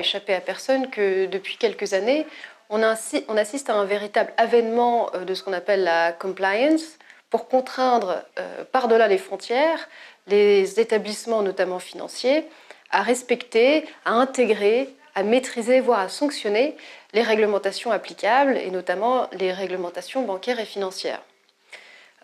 échappé à personne que depuis quelques années, on assiste à un véritable avènement de ce qu'on appelle la compliance pour contraindre par-delà les frontières les établissements, notamment financiers, à respecter, à intégrer, à maîtriser, voire à sanctionner les réglementations applicables et notamment les réglementations bancaires et financières.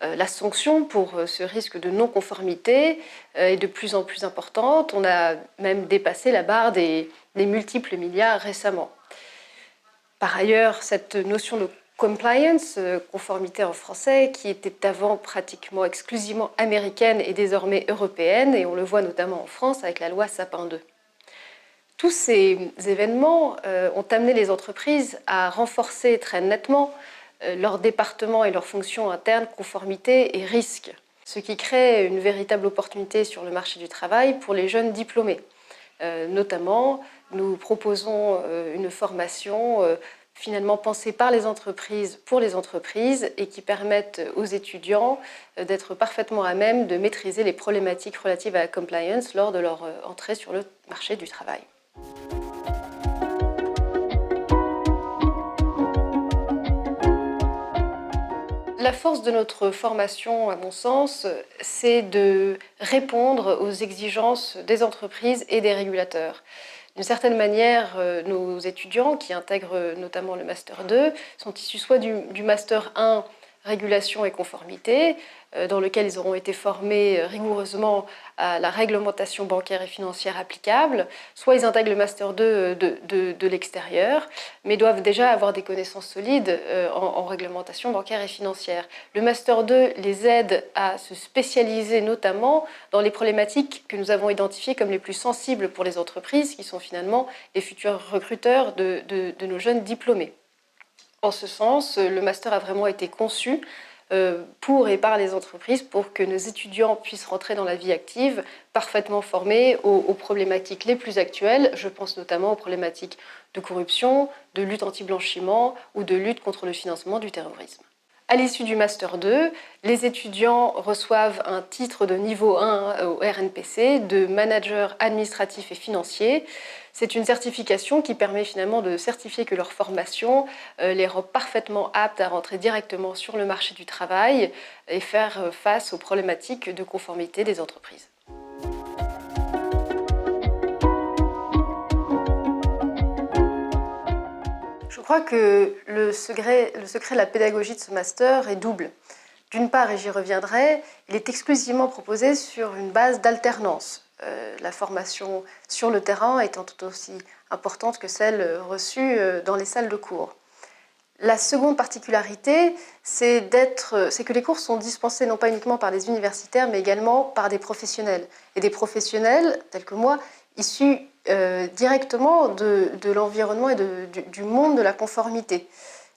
La sanction pour ce risque de non-conformité est de plus en plus importante. On a même dépassé la barre des multiples milliards récemment. Par ailleurs, cette notion de compliance, conformité en français, qui était avant pratiquement exclusivement américaine et désormais européenne, et on le voit notamment en France avec la loi Sapin 2. Tous ces événements ont amené les entreprises à renforcer très nettement leur département et leurs fonctions internes, conformité et risque, ce qui crée une véritable opportunité sur le marché du travail pour les jeunes diplômés. Notamment, nous proposons une formation finalement pensée par les entreprises pour les entreprises et qui permettent aux étudiants d'être parfaitement à même de maîtriser les problématiques relatives à la compliance lors de leur entrée sur le marché du travail. La force de notre formation, à mon sens, c'est de répondre aux exigences des entreprises et des régulateurs. D'une certaine manière, nos étudiants qui intègrent notamment le Master 2 sont issus soit du Master 1 régulation et conformité, dans lequel ils auront été formés rigoureusement à la réglementation bancaire et financière applicable, soit ils intègrent le Master 2 de l'extérieur, mais doivent déjà avoir des connaissances solides en réglementation bancaire et financière. Le Master 2 les aide à se spécialiser notamment dans les problématiques que nous avons identifiées comme les plus sensibles pour les entreprises, qui sont finalement les futurs recruteurs de nos jeunes diplômés. En ce sens, le master a vraiment été conçu pour et par les entreprises pour que nos étudiants puissent rentrer dans la vie active parfaitement formés aux problématiques les plus actuelles. Je pense notamment aux problématiques de corruption, de lutte anti-blanchiment ou de lutte contre le financement du terrorisme. À l'issue du Master 2, les étudiants reçoivent un titre de niveau 1 au RNPC de manager administratif et financier. C'est une certification qui permet finalement de certifier que leur formation les rend parfaitement aptes à rentrer directement sur le marché du travail et faire face aux problématiques de conformité des entreprises. Je crois que le secret de la pédagogie de ce master est double. D'une part, et j'y reviendrai, il est exclusivement proposé sur une base d'alternance. La formation sur le terrain étant tout aussi importante que celle reçue dans les salles de cours. La seconde particularité, c'est que les cours sont dispensés non pas uniquement par des universitaires, mais également par des professionnels. Et des professionnels, tels que moi, issus directement de l'environnement et du monde de la conformité.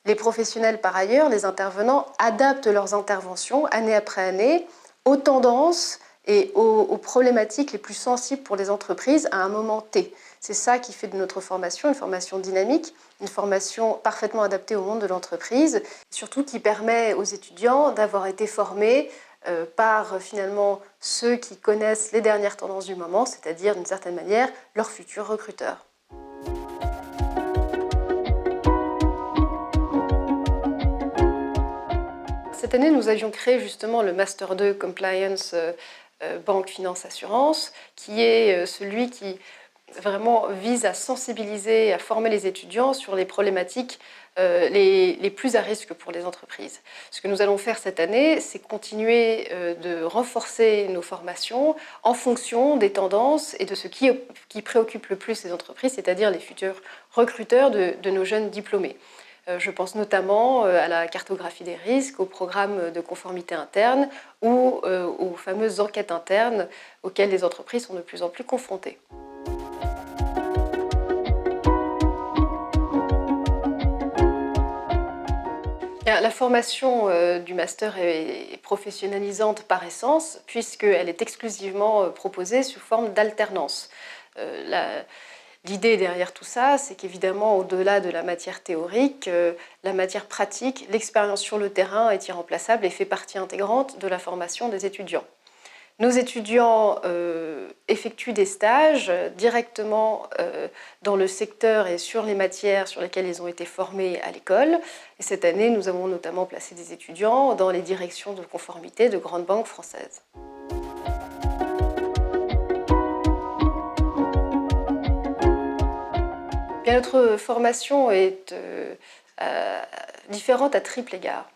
Les professionnels, par ailleurs, les intervenants, adaptent leurs interventions année après année aux tendances et aux problématiques les plus sensibles pour les entreprises à un moment T. C'est ça qui fait de notre formation une formation dynamique, une formation parfaitement adaptée au monde de l'entreprise, surtout qui permet aux étudiants d'avoir été formés par finalement ceux qui connaissent les dernières tendances du moment, c'est-à-dire d'une certaine manière leurs futurs recruteurs. Cette année, nous avions créé justement le Master 2 Compliance Banque, Finance, Assurance, qui est celui qui vraiment vise à sensibiliser, à former les étudiants sur les problématiques les plus à risque pour les entreprises. Ce que nous allons faire cette année, c'est continuer de renforcer nos formations en fonction des tendances et de ce qui préoccupe le plus les entreprises, c'est-à-dire les futurs recruteurs de nos jeunes diplômés. Je pense notamment à la cartographie des risques, au programme de conformité interne ou aux fameuses enquêtes internes auxquelles les entreprises sont de plus en plus confrontées. La formation du master est professionnalisante par essence puisqu'elle est exclusivement proposée sous forme d'alternance. L'idée derrière tout ça, c'est qu'évidemment, au-delà de la matière théorique, la matière pratique, l'expérience sur le terrain est irremplaçable et fait partie intégrante de la formation des étudiants. Nos étudiants effectuent des stages directement dans le secteur et sur les matières sur lesquelles ils ont été formés à l'école. Et cette année, nous avons notamment placé des étudiants dans les directions de conformité de grandes banques françaises. Bien, notre formation est différente à triple égard.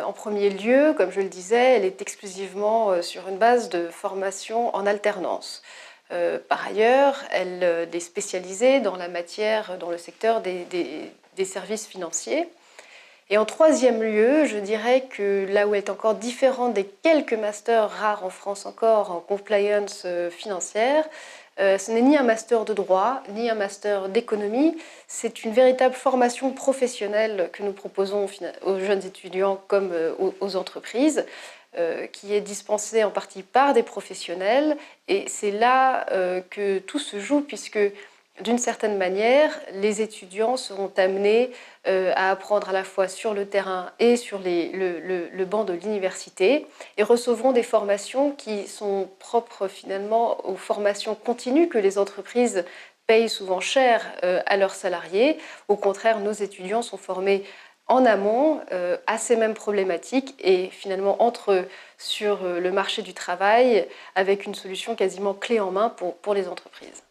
En premier lieu, comme je le disais, elle est exclusivement sur une base de formation en alternance. Par ailleurs, elle est spécialisée dans la matière, dans le secteur des services financiers. Et en troisième lieu, je dirais que là où elle est encore différente des quelques masters rares en France encore en compliance financière, ce n'est ni un master de droit, ni un master d'économie, c'est une véritable formation professionnelle que nous proposons aux jeunes étudiants comme aux entreprises, qui est dispensée en partie par des professionnels. Et c'est là que tout se joue, puisque d'une certaine manière, les étudiants seront amenés à apprendre à la fois sur le terrain et sur le banc de l'université et recevront des formations qui sont propres finalement aux formations continues que les entreprises payent souvent cher à leurs salariés. Au contraire, nos étudiants sont formés en amont à ces mêmes problématiques et finalement entrent sur le marché du travail avec une solution quasiment clé en main pour les entreprises.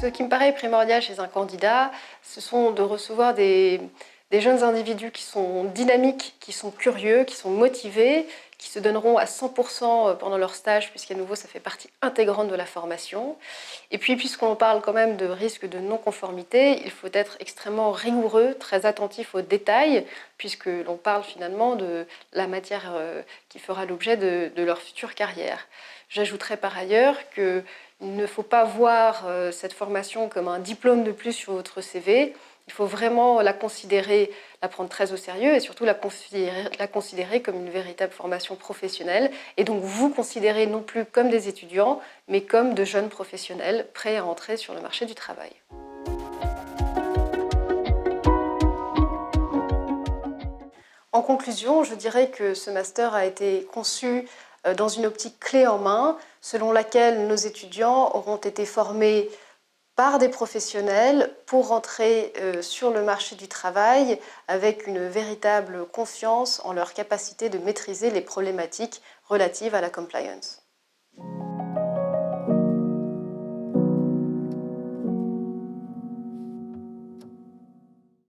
Ce qui me paraît primordial chez un candidat, ce sont de recevoir des jeunes individus qui sont dynamiques, qui sont curieux, qui sont motivés, qui se donneront à 100% pendant leur stage, puisqu'à nouveau, ça fait partie intégrante de la formation. Et puis, puisqu'on parle quand même de risque de non-conformité, il faut être extrêmement rigoureux, très attentif aux détails, puisque l'on parle finalement de la matière qui fera l'objet de leur future carrière. J'ajouterai par ailleurs qu'il ne faut pas voir cette formation comme un diplôme de plus sur votre CV. Il faut vraiment la considérer, la prendre très au sérieux et surtout la considérer comme une véritable formation professionnelle. Et donc vous considérer non plus comme des étudiants, mais comme de jeunes professionnels prêts à entrer sur le marché du travail. En conclusion, je dirais que ce master a été conçu dans une optique clé en main, selon laquelle nos étudiants auront été formés par des professionnels pour entrer sur le marché du travail avec une véritable confiance en leur capacité de maîtriser les problématiques relatives à la compliance.